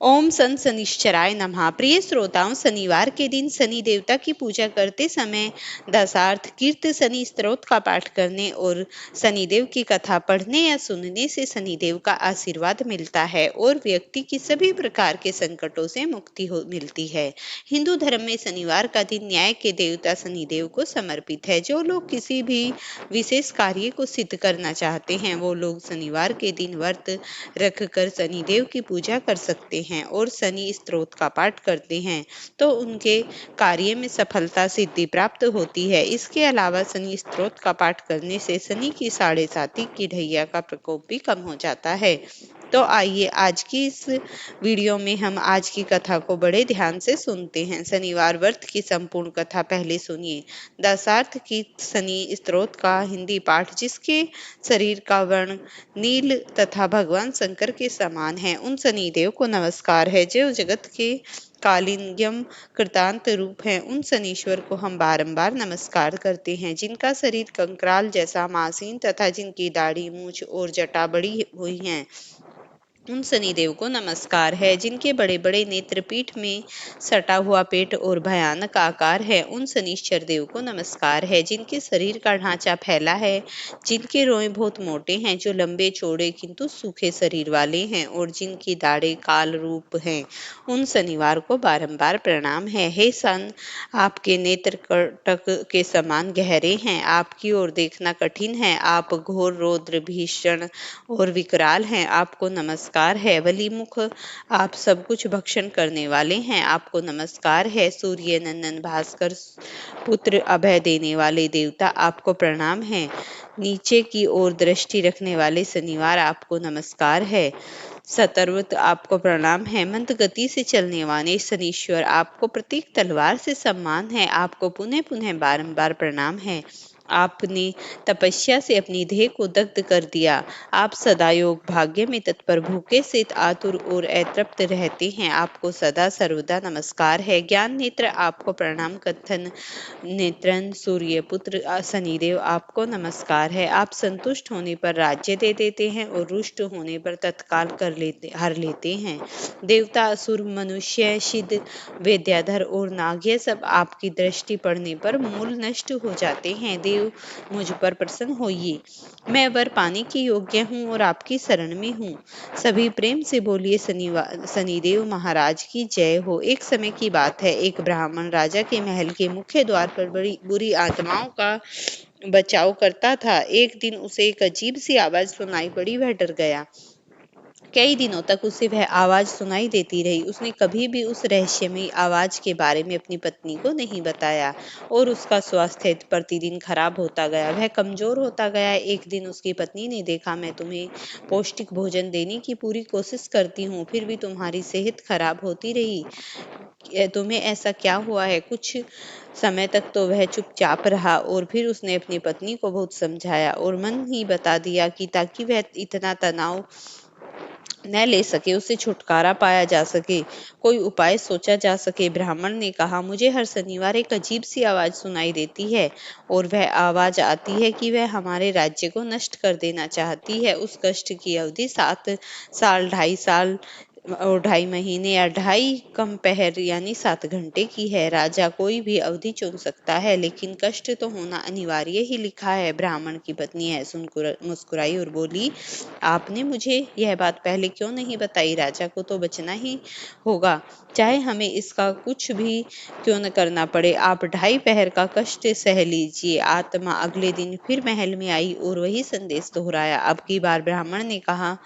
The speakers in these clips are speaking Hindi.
ओम सन शनिश्चराय नमः। प्रिय श्रोताओं, शनिवार के दिन शनि देवता की पूजा करते समय दशार्थ कीर्त शनि स्तोत्र का पाठ करने और शनिदेव की कथा पढ़ने या सुनने से शनिदेव का आशीर्वाद मिलता है और व्यक्ति की सभी प्रकार के संकटों से मुक्ति मिलती है। हिंदू धर्म में शनिवार का दिन न्याय के देवता शनिदेव को समर्पित है। जो लोग किसी भी विशेष कार्य को सिद्ध करना चाहते हैं, वो लोग शनिवार के दिन व्रत रखकर शनिदेव की पूजा कर सकते हैं और शनि स्तोत्र का पाठ करते हैं तो उनके कार्य में सफलता सिद्धि प्राप्त होती है। इसके अलावा शनि स्तोत्र का पाठ करने से शनि की 7.5 की ढैया का प्रकोप भी कम हो जाता है। तो आइए आज की इस वीडियो में हम आज की कथा को बड़े ध्यान से सुनते हैं। शनिवार व्रत की संपूर्ण कथा पहले सुनिए। दशार्थ की शनि स्तोत्र का हिंदी पाठ, जिसके शरीर का वर्ण नील तथा भगवान शंकर के समान है, उन शनिदेव को नमस्कार है जो जगत के कालिंगम कृतांत रूप हैं। उन शनीश्वर को हम बारंबार नमस्कार करते हैं, जिनका शरीर कंकराल जैसा मासीन तथा जिनकी दाढ़ी मूछ और जटा बड़ी हुई है। उन शनिदेव को नमस्कार है जिनके बड़े बड़े नेत्र, पीठ में सटा हुआ पेट और भयानक आकार है। उन शनिश्चर देव को नमस्कार है जिनके शरीर का ढांचा फैला है, जिनके रोए बहुत मोटे हैं, जो लंबे चौड़े किंतु सूखे शरीर वाले हैं और जिनकी दाढ़ें काल रूप हैं। उन शनिवार को बारंबार प्रणाम है। हे सन, आपके नेत्र कटक के समान गहरे हैं, आपकी ओर देखना कठिन है, आप घोर रौद्र भीषण और विकराल हैं। आपको नमस्कार है। बलि मुख, आप सब कुछ भक्षण करने वाले हैं, आपको नमस्कार है। सूर्य नंदन भास्कर पुत्र, अभय देने वाले देवता, आपको प्रणाम है। नीचे की ओर दृष्टि रखने वाले शनिवार, आपको नमस्कार है। सतर्वत, आपको प्रणाम है। मंद गति से चलने वाले शनीश्वर, आपको प्रतीक तलवार से सम्मान है, आपको पुनः पुनः बारंबार प्रणाम है। आपने तपस्या से अपनी देह को दग्ध कर दिया। आप सदा योग भाग्य में तत्पर, भूखे से आतुर और अतृप्त रहते हैं, आपको सदा सर्वदा नमस्कार है। ज्ञान नेत्र, आपको प्रणाम। कथन नेत्रन सूर्य पुत्र शनिदेव, आपको नमस्कार है। आप संतुष्ट होने पर राज्य दे देते हैं और रुष्ट होने पर तत्काल हर लेते हैं। देवता, असुर, मनुष्य, सिद्ध, विद्याधर और नाग, ये सब आपकी दृष्टि पड़ने पर मूल नष्ट हो जाते हैं। देव, मुझ पर प्रसन्न होइए, मैं वर पाने के योग्य हूँ और आपकी शरण में हूँ। सभी प्रेम से बोलिए शनिदेव महाराज की जय हो। एक समय की बात है, एक ब्राह्मण राजा के महल के मुख्य द्वार पर बड़ी बुरी आत्माओं का बचाव करता था। एक दिन उसे एक अजीब सी आवाज सुनाई पड़ी, वह डर गया। कई दिनों तक उसे वह आवाज सुनाई देती रही। उसने कभी भी उस रहस्यमयी आवाज के बारे में अपनी पत्नी को नहीं बताया और उसका स्वास्थ्य प्रतिदिन खराब होता गया। वह कमजोर होता गया। एक दिन उसकी पत्नी ने देखा, मैं तुम्हें पौष्टिक भोजन देने की पूरी कोशिश करती हूँ, फिर भी तुम्हारी सेहत खराब होती रही। तुम्हें ऐसा क्या हुआ है? कुछ समय तक तो वह चुपचाप रहा और फिर उसने अपनी पत्नी को बहुत समझाया और मन ही बता दिया कि ताकि वह इतना तनाव न ले सके, उससे छुटकारा पाया जा सके, कोई उपाय सोचा जा सके। ब्राह्मण ने कहा, मुझे हर शनिवार एक अजीब सी आवाज सुनाई देती है और वह आवाज आती है कि वह हमारे राज्य को नष्ट कर देना चाहती है। उस कष्ट की अवधि 7 साल, 2.5 साल और 2.5 महीने या 2.5 कम पहर यानी 7 घंटे की है। राजा कोई भी अवधि चुन सकता है, लेकिन कष्ट तो होना अनिवार्य ही लिखा है। ब्राह्मण की पत्नी है सुनकर मुस्कुराई और बोली, आपने मुझे यह बात पहले क्यों नहीं बताई? राजा को तो बचना ही होगा, चाहे हमें इसका कुछ भी क्यों न करना पड़े। आप 2.5 पहर का कष्ट सह लीजिए। आत्मा अगले दिन फिर महल में आई और वही संदेश दोहराया। अब की बार ब्राह्मण ने कहा,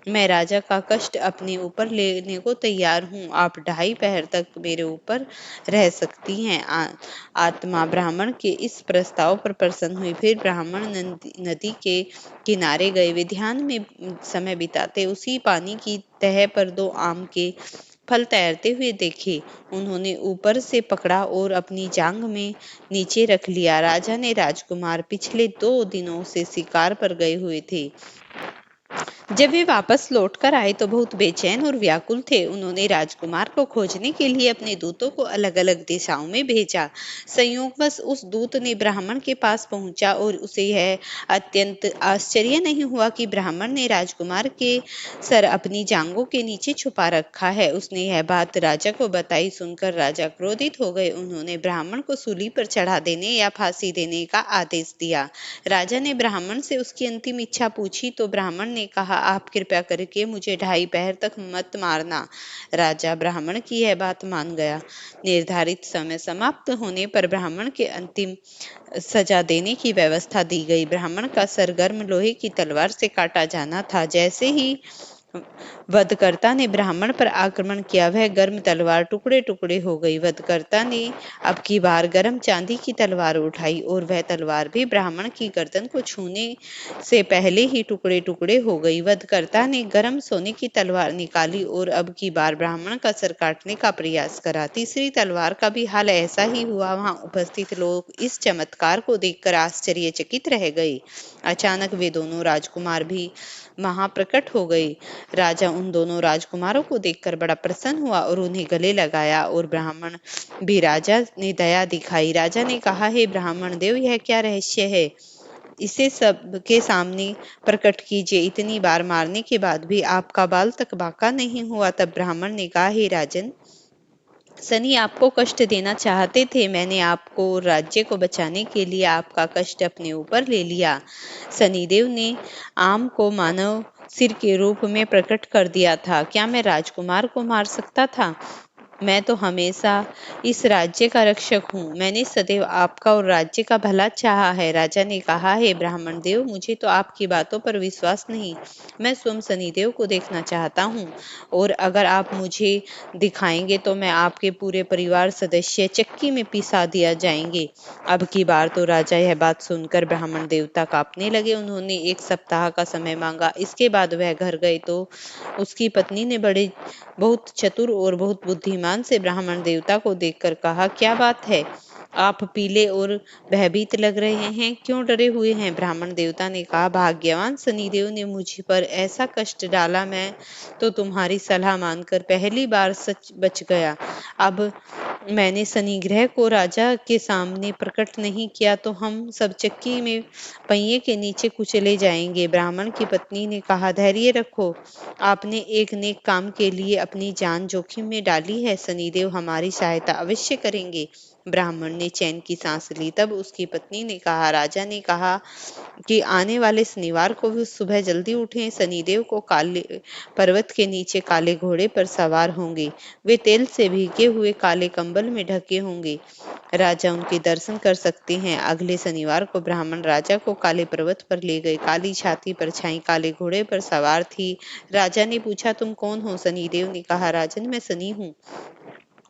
मैं राजा का कष्ट अपने ऊपर लेने को तैयार हूँ, आप 2.5 पहर तक मेरे ऊपर रह सकती हैं। आत्मा ब्राह्मण के इस प्रस्ताव पर प्रसन्न हुई। फिर ब्राह्मण नदी के किनारे गए। वे ध्यान में समय बिताते उसी पानी की तह पर 2 आम के फल तैरते हुए देखे। उन्होंने ऊपर से पकड़ा और अपनी जांघ में नीचे रख लिया। राजा ने राजकुमार पिछले 2 दिनों से शिकार पर गए हुए थे। जब वे वापस लौटकर आए तो बहुत बेचैन और व्याकुल थे। उन्होंने राजकुमार को खोजने के लिए अपने दूतों को अलग-अलग दिशाओं में भेजा। संयोगवश उस दूत ने ब्राह्मण के पास पहुंचा और उसे यह अत्यंत आश्चर्य नहीं हुआ कि ब्राह्मण ने राजकुमार के सर अपनी जांघों के नीचे छुपा रखा है। उसने यह बात राजा को बताई। सुनकर राजा क्रोधित हो गए। उन्होंने ब्राह्मण को सूली पर चढ़ा देने या फांसी देने का आदेश दिया। राजा ने ब्राह्मण से उसकी अंतिम इच्छा पूछी तो ब्राह्मण ने कहा, आप कृपया करके मुझे 2.5 पहर तक मत मारना। राजा ब्राह्मण की यह बात मान गया। निर्धारित समय समाप्त होने पर ब्राह्मण के अंतिम सजा देने की व्यवस्था दी गई। ब्राह्मण का सर गर्म लोहे की तलवार से काटा जाना था। जैसे ही वधकर्ता ने ब्राह्मण पर आक्रमण किया, वह गर्म तलवार टुकड़े टुकड़े हो गई। वधकर्ता ने अब की बार गर्म चांदी की तलवार उठाई और वह तलवार भी ब्राह्मण की गर्दन को छूने से पहले ही टुकड़े टुकड़े हो गई। वधकर्ता ने गर्म सोने की तलवार निकाली और अब की बार ब्राह्मण का सर काटने का प्रयास करा। तीसरी तलवार का भी हाल ऐसा ही हुआ। वहां उपस्थित लोग इस चमत्कार को देखकर आश्चर्यचकित रह गए। अचानक वे दोनों राजकुमार भी वहां प्रकट हो गए। राजा उन दोनों राजकुमारों को देखकर बड़ा प्रसन्न हुआ और उन्हें गले लगाया और ब्राह्मण भी राजा ने दया दिखाई। राजा ने कहा, हे ब्राह्मण देव, यह क्या रहस्य है? इसे सबके सामने प्रकट कीजिए। इतनी बार मारने के बाद भी आपका बाल तक बांका नहीं हुआ। तब ब्राह्मण ने कहा, हे राजन, सनी आपको कष्ट देना चाहते थे। मैंने आपको और राज्य को बचाने के लिए आपका कष्ट अपने ऊपर ले लिया। शनिदेव ने आम को मानव सिर के रूप में प्रकट कर दिया था। क्या मैं राजकुमार को मार सकता था? मैं तो हमेशा इस राज्य का रक्षक हूँ। मैंने सदैव आपका और राज्य का भला चाहा है। राजा ने कहा, हे ब्राह्मण देव, मुझे तो आपकी बातों पर विश्वास नहीं। मैं स्वयं शनिदेव को देखना चाहता हूँ और अगर आप मुझे दिखाएंगे तो मैं आपके पूरे परिवार सदस्य चक्की में पिसा दिया जाएंगे। अब की बार तो राजा यह बात सुनकर ब्राह्मण देवता कांपने लगे। उन्होंने 1 सप्ताह का समय मांगा। इसके बाद वह घर गए तो उसकी पत्नी ने बहुत चतुर और बहुत बुद्धिमान से ब्राह्मण देवता को देखकर कहा, क्या बात है? आप पीले और भयभीत लग रहे हैं। क्यों डरे हुए हैं? ब्राह्मण देवता ने कहा, भाग्यवान शनिदेव ने मुझ पर ऐसा कष्ट डाला। मैं तो तुम्हारी सलाह मानकर पहली बार सच बच गया। अब मैंने शनि ग्रह को राजा के सामने प्रकट नहीं किया तो हम सब चक्की में पहिए के नीचे कुचले जाएंगे। ब्राह्मण की पत्नी ने कहा, धैर्य रखो। आपने एक नेक काम के लिए अपनी जान जोखिम में डाली है। शनिदेव हमारी सहायता अवश्य करेंगे। ब्राह्मण ने चैन की सांस ली। तब उसकी पत्नी ने कहा, राजा ने कहा कि आने वाले शनिवार को भी सुबह जल्दी उठें। शनिदेव को काले पर्वत के नीचे काले घोड़े पर सवार होंगे। वे तेल से भीगे हुए काले कंबल में ढके होंगे। राजा उनके दर्शन कर सकते हैं। अगले शनिवार को ब्राह्मण राजा को काले पर्वत पर ले गए। काली छाती पर छाई काले घोड़े पर सवार थी। राजा ने पूछा, तुम कौन हो? शनिदेव ने कहा, राजन, मैं शनि हूँ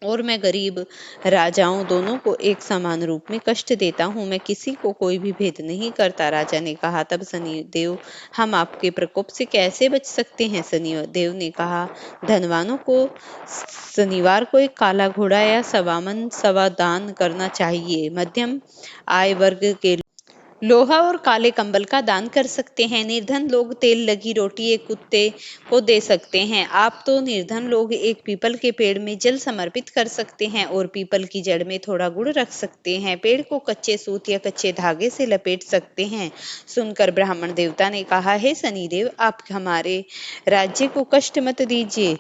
और मैं गरीब राजाओं दोनों को एक समान रूप में कष्ट देता हूँ। मैं किसी को कोई भी भेद नहीं करता। राजा ने कहा, तब शनिदेव, हम आपके प्रकोप से कैसे बच सकते हैं? शनिदेव ने कहा, धनवानों को शनिवार को एक काला घोड़ा या सवा मन सवा दान करना चाहिए। मध्यम आय वर्ग के लोहा और काले कंबल का दान कर सकते हैं। निर्धन लोग तेल लगी रोटी एक कुत्ते को दे सकते हैं। आप तो निर्धन लोग एक पीपल के पेड़ में जल समर्पित कर सकते हैं और पीपल की जड़ में थोड़ा गुड़ रख सकते हैं। पेड़ को कच्चे सूत या कच्चे धागे से लपेट सकते हैं। सुनकर ब्राह्मण देवता ने कहा, हे शनिदेव, आप हमारे राज्य को कष्ट मत दीजिए।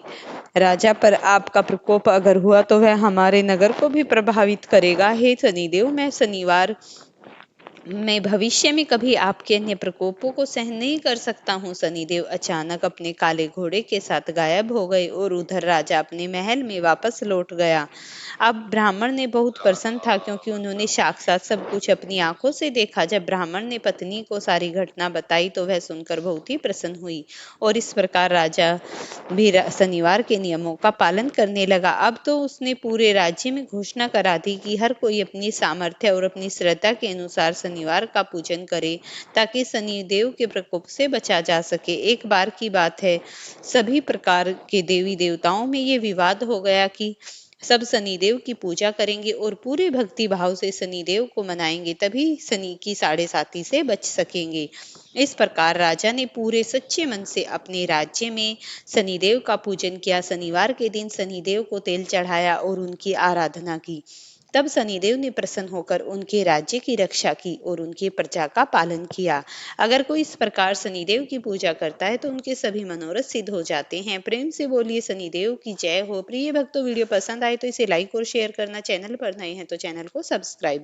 राजा पर आपका प्रकोप अगर हुआ तो वह हमारे नगर को भी प्रभावित करेगा। हे शनिदेव, मैं भविष्य में कभी आपके अन्य प्रकोपों को सहन नहीं कर सकता हूँ। शनिदेव अचानक अपने काले घोड़े के साथ गायब हो गए और उधर राजा अपने महल में वापस लौट गया। अब ब्राह्मण ने बहुत प्रसन्न था क्योंकि उन्होंने साक्षात सब कुछ अपनी आंखों से देखा। जब ब्राह्मण ने पत्नी को सारी घटना बताई तो वह सुनकर बहुत ही प्रसन्न हुई और इस प्रकार राजा भी शनिवार के नियमों का पालन करने लगा। अब तो उसने पूरे राज्य में घोषणा करा दी कि हर कोई अपनी सामर्थ्य और अपनी श्रद्धा के अनुसार शनिवार का पूजन करे ताकि शनिदेव के प्रकोप से बचा जा सके। एक बार की बात है, सभी प्रकार के देवी देवताओं में ये विवाद हो गया कि सब शनिदेव की पूजा करेंगे और पूरे भक्ति भाव से शनिदेव को मनाएंगे, तभी शनि की साढ़े साती से बच सकेंगे। इस प्रकार राजा ने पूरे सच्चे मन से अपने राज्य में शनिदेव का पूजन किया। शनिवार के दिन शनिदेव को तेल चढ़ाया और उनकी आराधना की। तब शनिदेव ने प्रसन्न होकर उनके राज्य की रक्षा की और उनकी प्रजा का पालन किया। अगर कोई इस प्रकार शनिदेव की पूजा करता है तो उनके सभी मनोरथ सिद्ध हो जाते हैं। प्रेम से बोलिए शनिदेव की जय हो। प्रिय भक्तों, वीडियो पसंद आए तो इसे लाइक और शेयर करना, चैनल पर नए हैं तो चैनल को सब्सक्राइब